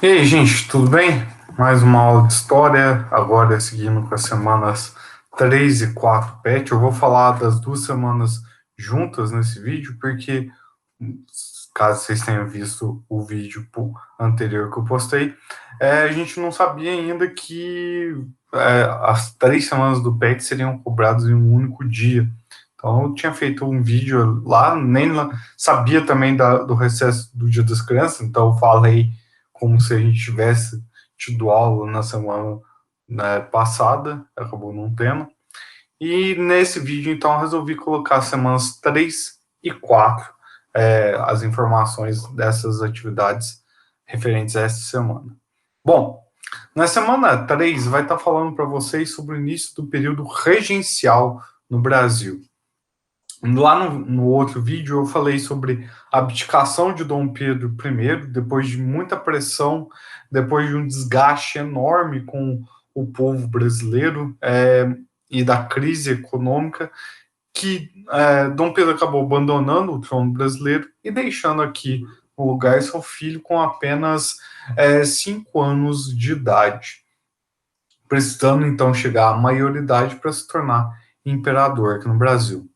E aí, gente, tudo bem? Mais uma aula de história, agora seguindo com as semanas 3 e 4 PET. Eu vou falar das duas semanas juntas nesse vídeo, porque, caso vocês tenham visto o vídeo anterior que eu postei, a gente não sabia ainda que as 3 semanas do PET seriam cobradas em um único dia. Então, eu tinha feito um vídeo lá, nem sabia também do recesso do Dia das Crianças, então eu falei como se a gente tivesse tido aula na semana, né, passada, acabou não tendo. E nesse vídeo, então, eu resolvi colocar as semanas 3 e 4, as informações dessas atividades referentes a essa semana. Bom, na semana 3 vai estar falando para vocês sobre o início do período regencial no Brasil. Lá no outro vídeo eu falei sobre a abdicação de Dom Pedro I, depois de muita pressão, depois de um desgaste enorme com o povo brasileiro e da crise econômica, que Dom Pedro acabou abandonando o trono brasileiro e deixando aqui no lugar seu filho com apenas 5 anos de idade, precisando então chegar à maioridade para se tornar imperador aqui no Brasil.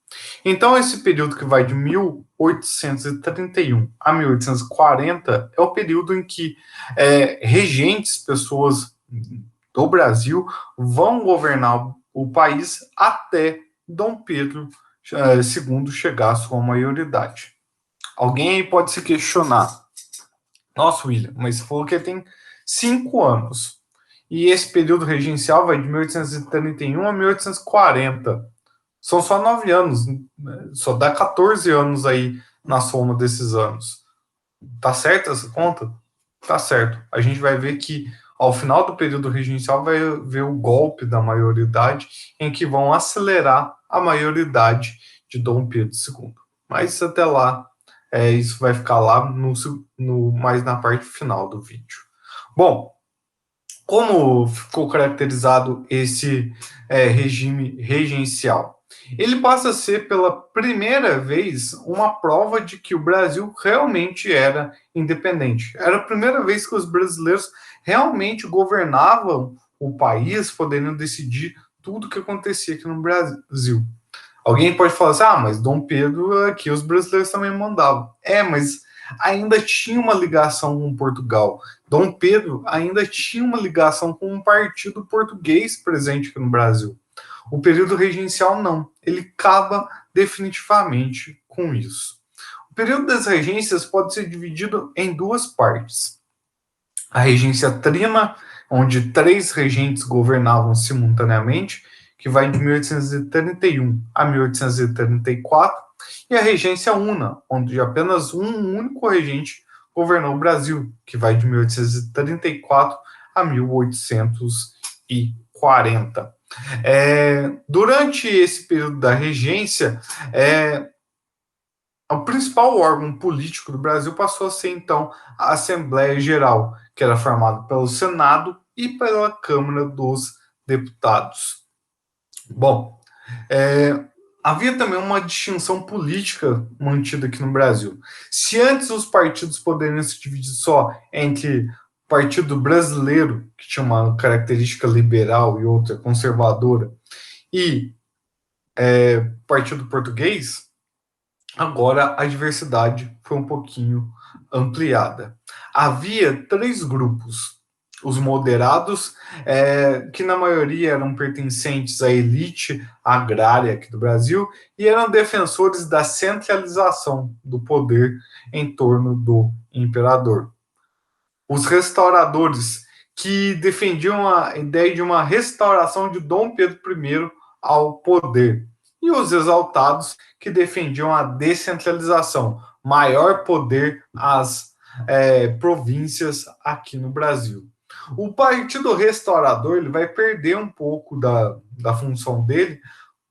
Então, esse período que vai de 1831 a 1840 é o período em que regentes, pessoas do Brasil, vão governar o país até Dom Pedro II chegar à sua maioridade. Alguém aí pode se questionar: nossa, William, mas você falou que ele tem 5 anos. E esse período regencial vai de 1831 a 1840. São só 9 anos, né? Só dá 14 anos aí na soma desses anos. Tá certo essa conta? Tá certo. A gente vai ver que ao final do período regencial vai ver o golpe da maioridade, em que vão acelerar a maioridade de Dom Pedro II. Mas até lá, isso vai ficar lá mais na parte final do vídeo. Bom, como ficou caracterizado esse regime regencial? Ele passa a ser, pela primeira vez, uma prova de que o Brasil realmente era independente. Era a primeira vez que os brasileiros realmente governavam o país, podendo decidir tudo o que acontecia aqui no Brasil. Alguém pode falar assim: mas Dom Pedro, aqui os brasileiros também mandavam. Mas ainda tinha uma ligação com Portugal. Dom Pedro ainda tinha uma ligação com um partido português presente aqui no Brasil. O período regencial não. Ele acaba definitivamente com isso. O período das regências pode ser dividido em duas partes. A regência trina, onde 3 regentes governavam simultaneamente, que vai de 1831 a 1834, e a regência una, onde apenas um único regente governou o Brasil, que vai de 1834 a 1840. Durante esse período da regência, o principal órgão político do Brasil passou a ser, então, a Assembleia Geral, que era formada pelo Senado e pela Câmara dos Deputados. Bom, havia também uma distinção política mantida aqui no Brasil. Se antes os partidos poderiam se dividir só entre Partido Brasileiro, que tinha uma característica liberal e outra conservadora, e Partido Português, agora a diversidade foi um pouquinho ampliada. Havia 3 grupos: os moderados, que na maioria eram pertencentes à elite agrária aqui do Brasil e eram defensores da centralização do poder em torno do imperador. Os restauradores, que defendiam a ideia de uma restauração de Dom Pedro I ao poder. E os exaltados, que defendiam a descentralização, maior poder às províncias aqui no Brasil. O Partido Restaurador ele vai perder um pouco da função dele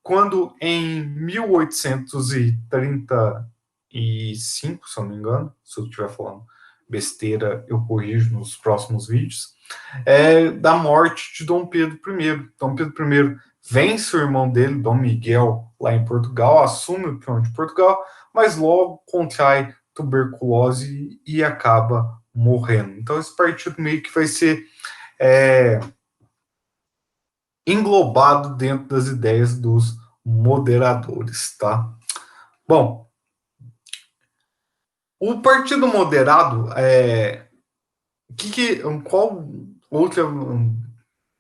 quando, em 1835, se eu não me engano, se eu estiver falando besteira, eu corrijo nos próximos vídeos, da morte de Dom Pedro I. Dom Pedro I vence o irmão dele, Dom Miguel, lá em Portugal, assume o trono de Portugal, mas logo contrai tuberculose e acaba morrendo. Então, esse partido meio que vai ser englobado dentro das ideias dos moderadores, tá? Bom, o Partido Moderado, qual outra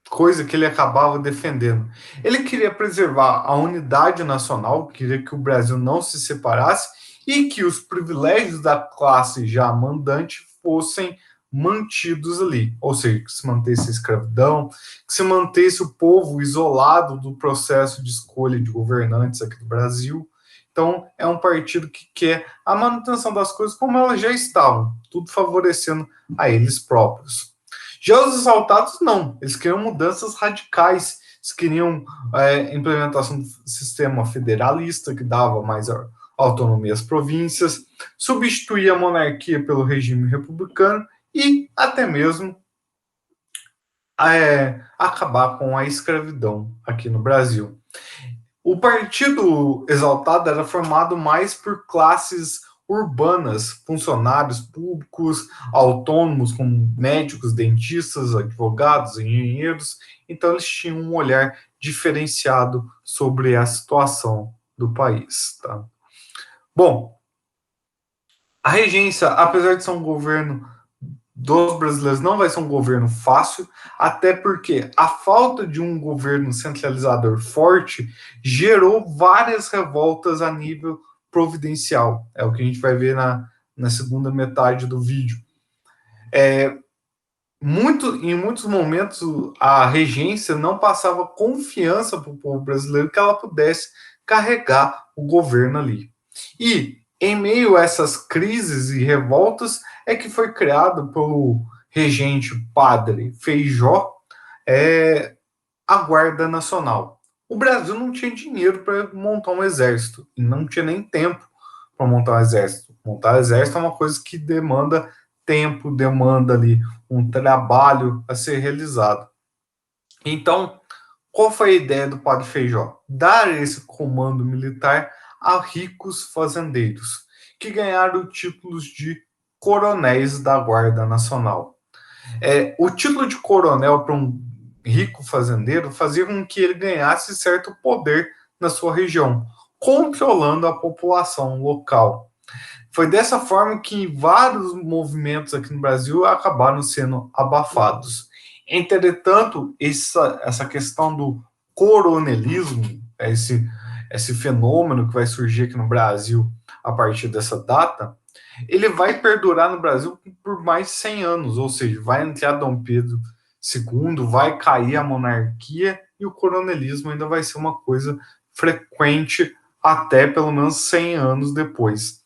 coisa que ele acabava defendendo? Ele queria preservar a unidade nacional, queria que o Brasil não se separasse e que os privilégios da classe já mandante fossem mantidos ali, ou seja, que se mantesse a escravidão, que se mantesse o povo isolado do processo de escolha de governantes aqui do Brasil. Então, é um partido que quer a manutenção das coisas como elas já estavam, tudo favorecendo a eles próprios. Já os exaltados, não. Eles queriam mudanças radicais. Eles queriam implementação do sistema federalista, que dava mais autonomia às províncias, substituir a monarquia pelo regime republicano e até mesmo acabar com a escravidão aqui no Brasil. O Partido Exaltado era formado mais por classes urbanas, funcionários públicos, autônomos, como médicos, dentistas, advogados, engenheiros. Então, eles tinham um olhar diferenciado sobre a situação do país. Tá? Bom, a regência, apesar de ser um governo dos brasileiros, não vai ser um governo fácil, até porque a falta de um governo centralizador forte gerou várias revoltas a nível providencial. É o que a gente vai ver na segunda metade do vídeo. Em muitos momentos, a regência não passava confiança para o povo brasileiro que ela pudesse carregar o governo ali. E, em meio a essas crises e revoltas, é que foi criado pelo regente Padre Feijó a Guarda Nacional. O Brasil não tinha dinheiro para montar um exército, e não tinha nem tempo para montar um exército. Montar um exército é uma coisa que demanda tempo, demanda ali um trabalho a ser realizado. Então, qual foi a ideia do Padre Feijó? Dar esse comando militar a ricos fazendeiros, que ganharam títulos de coronéis da Guarda Nacional. O título de coronel para um rico fazendeiro fazia com que ele ganhasse certo poder na sua região, controlando a população local. Foi dessa forma que vários movimentos aqui no Brasil acabaram sendo abafados. Entretanto, essa questão do coronelismo, esse fenômeno que vai surgir aqui no Brasil a partir dessa data, ele vai perdurar no Brasil por mais de 100 anos, ou seja, vai entrar Dom Pedro II, vai cair a monarquia e o coronelismo ainda vai ser uma coisa frequente até pelo menos 100 anos depois.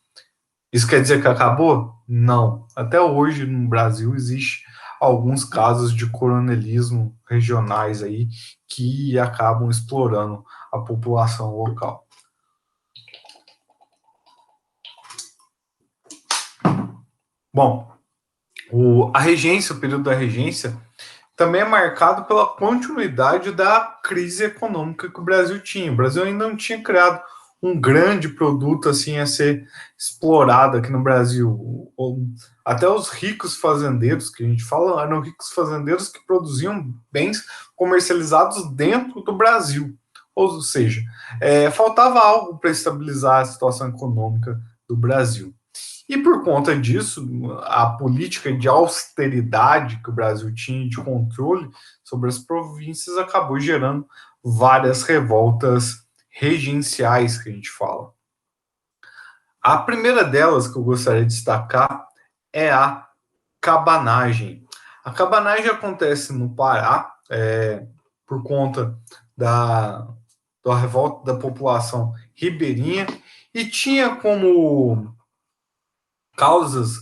Isso quer dizer que acabou? Não. Até hoje no Brasil existe alguns casos de coronelismo regionais aí que acabam explorando a população local. Bom, a regência, o período da regência, também é marcado pela continuidade da crise econômica que o Brasil tinha. O Brasil ainda não tinha criado um grande produto assim a ser explorado aqui no Brasil. Até os ricos fazendeiros, que a gente fala, eram ricos fazendeiros que produziam bens comercializados dentro do Brasil. Ou seja, faltava algo para estabilizar a situação econômica do Brasil. E por conta disso, a política de austeridade que o Brasil tinha de controle sobre as províncias acabou gerando várias revoltas regenciais que a gente fala. A primeira delas que eu gostaria de destacar é a cabanagem. A cabanagem acontece no Pará por conta da revolta da população ribeirinha e tinha como causas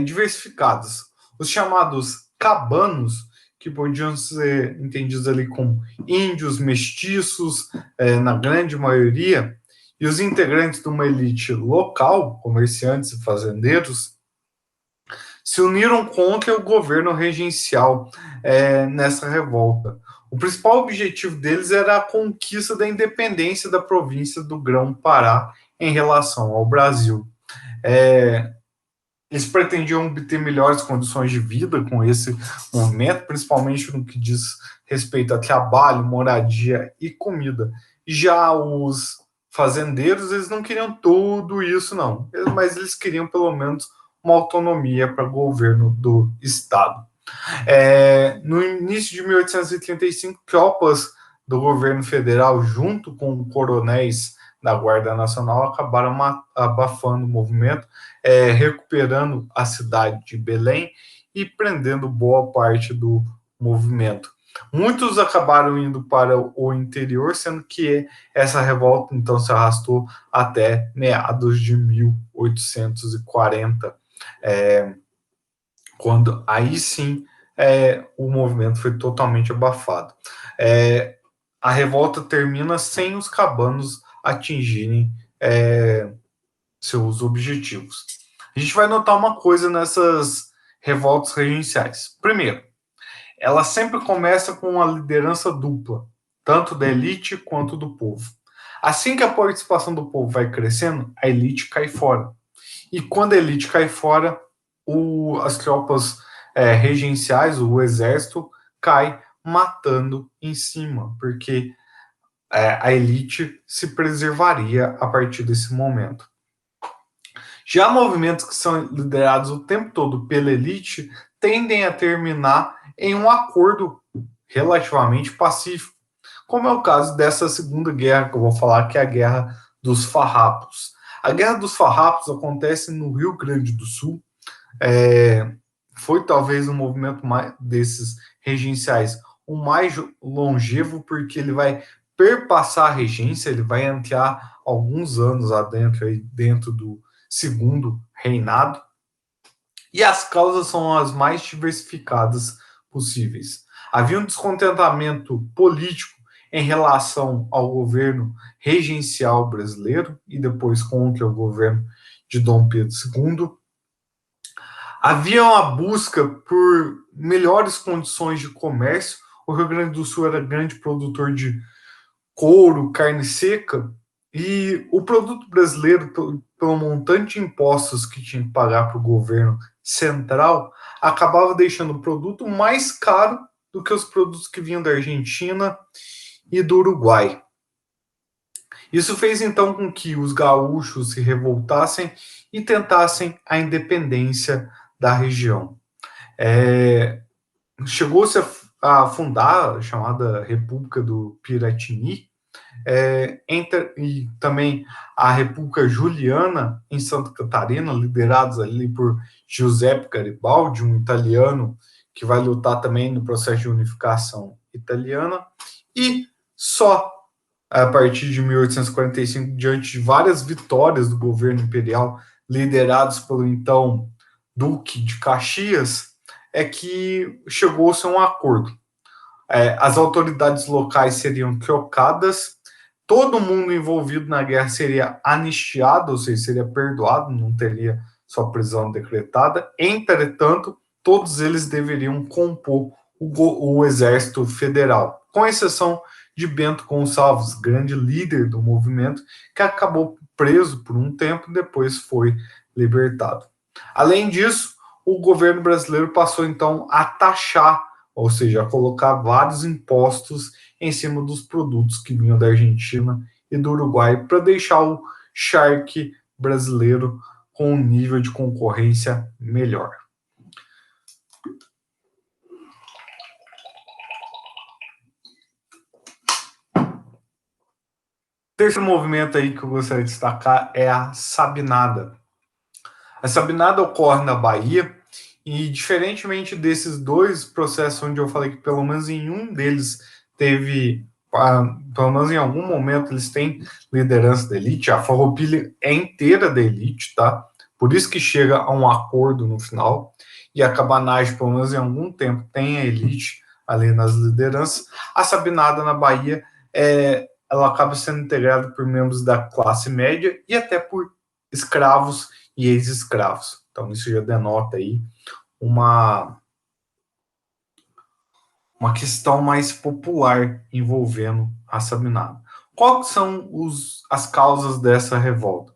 diversificadas. Os chamados cabanos, que podiam ser entendidos ali como índios, mestiços, na grande maioria, e os integrantes de uma elite local, comerciantes e fazendeiros, se uniram contra o governo regencial nessa revolta. O principal objetivo deles era a conquista da independência da província do Grão-Pará em relação ao Brasil. Eles pretendiam obter melhores condições de vida com esse movimento, principalmente no que diz respeito a trabalho, moradia e comida. Já os fazendeiros, eles não queriam tudo isso, não, mas eles queriam pelo menos uma autonomia para o governo do Estado. No início de 1835, tropas do governo federal, junto com coronéis da Guarda Nacional, acabaram abafando o movimento, recuperando a cidade de Belém e prendendo boa parte do movimento. Muitos acabaram indo para o interior, sendo que essa revolta então se arrastou até meados de 1840, quando aí sim o movimento foi totalmente abafado. A revolta termina sem os cabanos atingirem seus objetivos. A gente vai notar uma coisa nessas revoltas regenciais. Primeiro, ela sempre começa com uma liderança dupla, tanto da elite quanto do povo. Assim que a participação do povo vai crescendo, a elite cai fora. E quando a elite cai fora, as tropas regenciais, o exército, cai matando em cima, porque a elite se preservaria a partir desse momento. Já movimentos que são liderados o tempo todo pela elite tendem a terminar em um acordo relativamente pacífico, como é o caso dessa segunda guerra que eu vou falar, que é a Guerra dos Farrapos. A Guerra dos Farrapos acontece no Rio Grande do Sul. Foi talvez um movimento desses regenciais o mais longevo, porque ele vai perpassar a regência, ele vai entrar alguns anos dentro do segundo reinado, e as causas são as mais diversificadas possíveis. Havia um descontentamento político em relação ao governo regencial brasileiro e depois contra o governo de Dom Pedro II. Havia uma busca por melhores condições de comércio. O Rio Grande do Sul era grande produtor de couro, carne seca, e o produto brasileiro, pelo montante de impostos que tinha que pagar para o governo central, acabava deixando o produto mais caro do que os produtos que vinham da Argentina e do Uruguai. Isso fez então com que os gaúchos se revoltassem e tentassem a independência da região. Chegou-se a fundar a chamada República do Piratini, e também a República Juliana em Santa Catarina, liderados ali por Giuseppe Garibaldi, um italiano que vai lutar também no processo de unificação italiana, e só a partir de 1845, diante de várias vitórias do governo imperial, liderados pelo então Duque de Caxias, é que chegou-se a um acordo. As autoridades locais seriam trocadas, todo mundo envolvido na guerra seria anistiado, ou seja, seria perdoado, não teria sua prisão decretada. Entretanto, todos eles deveriam compor o exército federal, com exceção de Bento Gonçalves, grande líder do movimento, que acabou preso por um tempo e depois foi libertado. Além disso, o governo brasileiro passou então a taxar, ou seja, a colocar vários impostos em cima dos produtos que vinham da Argentina e do Uruguai, para deixar o charque brasileiro com um nível de concorrência melhor. O terceiro movimento aí que eu gostaria de destacar é a Sabinada. A Sabinada ocorre na Bahia e, diferentemente desses dois processos onde eu falei que pelo menos em um deles teve, pelo menos em algum momento eles têm liderança da elite, a Farroupilha é inteira da elite, tá? Por isso que chega a um acordo no final, e a Cabanagem, pelo menos em algum tempo, tem a elite ali nas lideranças. A Sabinada na Bahia, ela acaba sendo integrada por membros da classe média e até por escravos e ex-escravos. Então isso já denota aí uma questão mais popular envolvendo a Sabinada. Quais são as causas dessa revolta?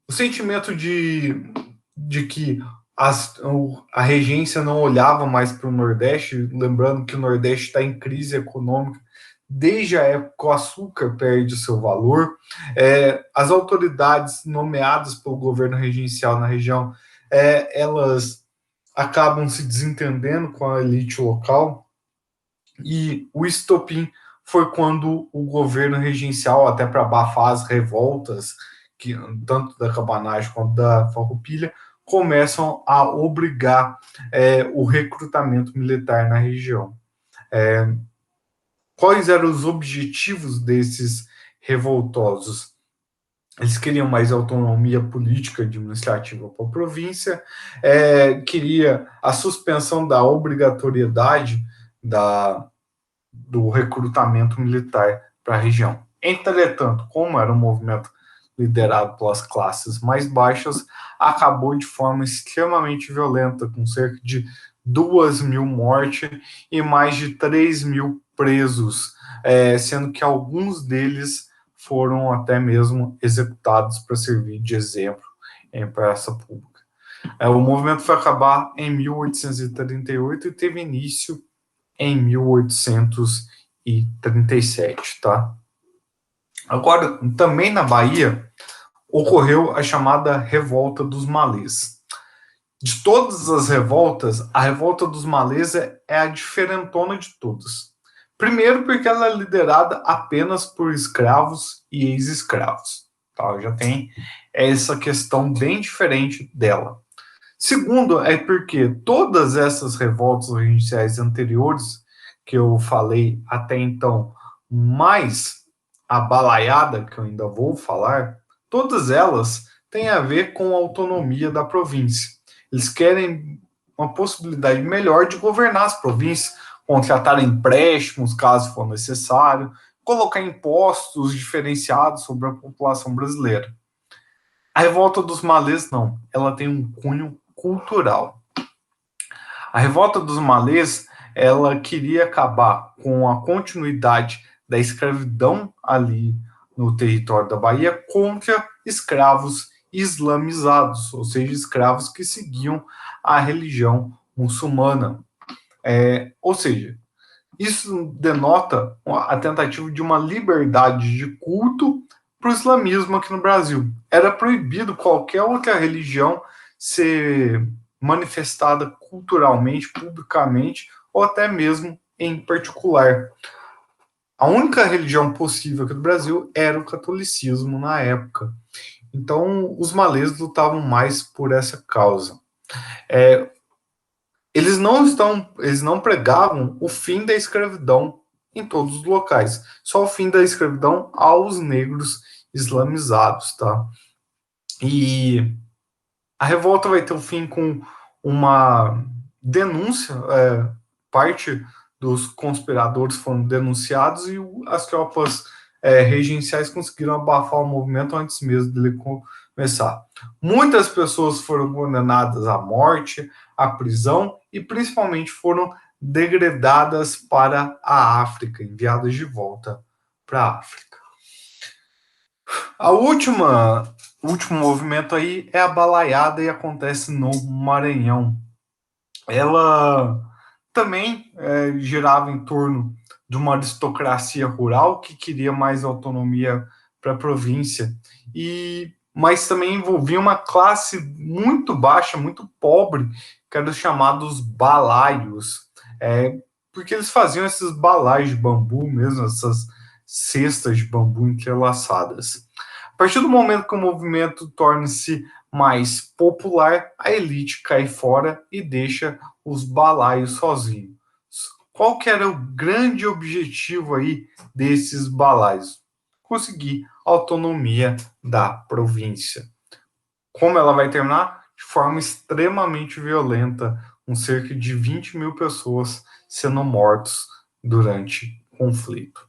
O sentimento de que a regência não olhava mais para o Nordeste, lembrando que o Nordeste está em crise econômica desde a época que o açúcar perde seu valor. As autoridades nomeadas pelo governo regencial na região, elas acabam se desentendendo com a elite local, e o estopim foi quando o governo regencial, até para abafar as revoltas, que tanto da cabanagem quanto da farroupilha, começam a obrigar o recrutamento militar na região. Quais eram os objetivos desses revoltosos? Eles queriam mais autonomia política e administrativa para a província, queria a suspensão da obrigatoriedade do recrutamento militar para a região. Entretanto, como era um movimento liderado pelas classes mais baixas, acabou de forma extremamente violenta, com cerca de 2.000 mortes e mais de 3.000 presos, sendo que alguns deles foram até mesmo executados para servir de exemplo em praça pública. O movimento foi acabar em 1838 e teve início em 1837, tá? Agora, também na Bahia, ocorreu a chamada Revolta dos Malês. De todas as revoltas, a Revolta dos Malês é a diferentona de todas. Primeiro, porque ela é liderada apenas por escravos e ex-escravos. Tá? Já tem essa questão bem diferente dela. Segundo, é porque todas essas revoltas regenciais anteriores, que eu falei até então, mais a balaiada, que eu ainda vou falar, todas elas têm a ver com a autonomia da província. Eles querem uma possibilidade melhor de governar as províncias, contratar empréstimos, caso for necessário, colocar impostos diferenciados sobre a população brasileira. A Revolta dos Malês, não. Ela tem um cunho cultural. A Revolta dos Malês, ela queria acabar com a continuidade da escravidão ali no território da Bahia contra escravos islamizados, ou seja, escravos que seguiam a religião muçulmana. Ou seja, isso denota a tentativa de uma liberdade de culto para o islamismo aqui no Brasil. Era proibido qualquer outra religião ser manifestada culturalmente, publicamente, ou até mesmo em particular. A única religião possível aqui no Brasil era o catolicismo na época. Então, os malês lutavam mais por essa causa. Eles não pregavam o fim da escravidão em todos os locais, só o fim da escravidão aos negros islamizados, tá? E a revolta vai ter um fim com uma denúncia, parte dos conspiradores foram denunciados e as tropas regenciais conseguiram abafar o movimento antes mesmo dele começar. Muitas pessoas foram condenadas à morte, à prisão e principalmente foram degradadas para a África, enviadas de volta para a África. O último movimento aí é a balaiada e acontece no Maranhão. Ela também girava em torno de uma aristocracia rural que queria mais autonomia para a província, mas também envolvia uma classe muito baixa, muito pobre, que eram os chamados balaios, porque eles faziam esses balaios de bambu mesmo, essas cestas de bambu entrelaçadas. A partir do momento que o movimento torna-se mais popular, a elite cai fora e deixa os balaios sozinhos. Qual que era o grande objetivo aí desses balaios? Conseguir autonomia da província. Como ela vai terminar? De forma extremamente violenta, com cerca de 20.000 pessoas sendo mortos durante o conflito.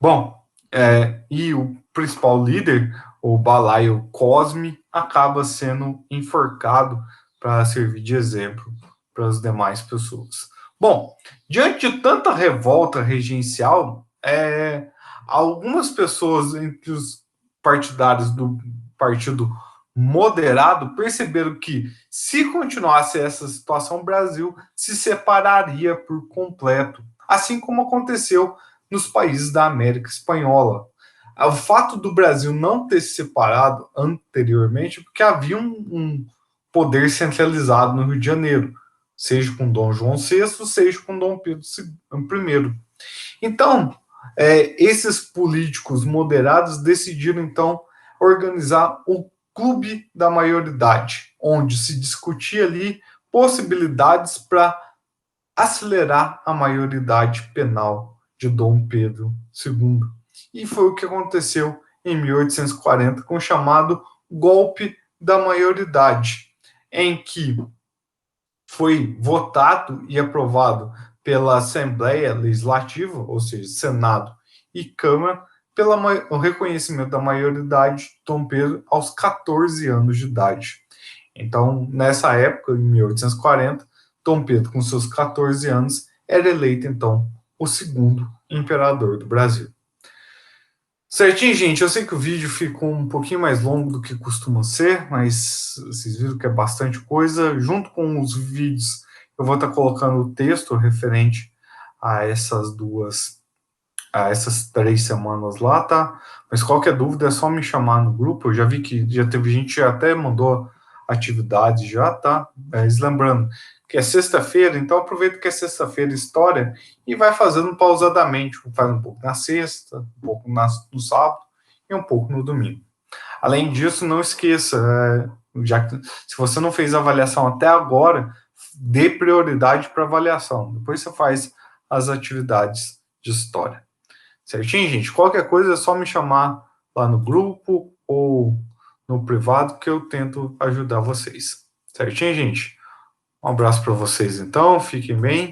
Bom, e o principal líder, o balaio Cosme, acaba sendo enforcado para servir de exemplo para as demais pessoas. Bom, diante de tanta revolta regencial, algumas pessoas entre os partidários do partido moderado perceberam que, se continuasse essa situação, o Brasil se separaria por completo, assim como aconteceu nos países da América Espanhola. O fato do Brasil não ter se separado anteriormente é porque havia um poder centralizado no Rio de Janeiro, seja com Dom João VI, seja com Dom Pedro I. Então, esses políticos moderados decidiram, então, organizar o Clube da Maioridade, onde se discutia ali possibilidades para acelerar a maioridade penal de Dom Pedro II. E foi o que aconteceu em 1840 com o chamado golpe da maioridade, em que foi votado e aprovado pela Assembleia Legislativa, ou seja, Senado e Câmara, pelo reconhecimento da maioridade de Dom Pedro aos 14 anos de idade. Então, nessa época, em 1840, Dom Pedro, com seus 14 anos, era eleito, então, o segundo imperador do Brasil. Certinho, gente, eu sei que o vídeo ficou um pouquinho mais longo do que costuma ser, mas vocês viram que é bastante coisa. Junto com os vídeos, eu vou estar colocando o texto referente a essas 3 semanas lá, tá? Mas qualquer dúvida é só me chamar no grupo. Eu já vi que já teve gente que até mandou atividades já, tá? Mas lembrando que é sexta-feira, então aproveita que é sexta-feira história e vai fazendo pausadamente. Faz um pouco na sexta, um pouco no sábado e um pouco no domingo. Além disso, não esqueça, já que se você não fez a avaliação até agora, dê prioridade para avaliação. Depois você faz as atividades de história. Certinho, gente? Qualquer coisa é só me chamar lá no grupo ou no privado que eu tento ajudar vocês. Certinho, gente? Um abraço para vocês, então. Fiquem bem.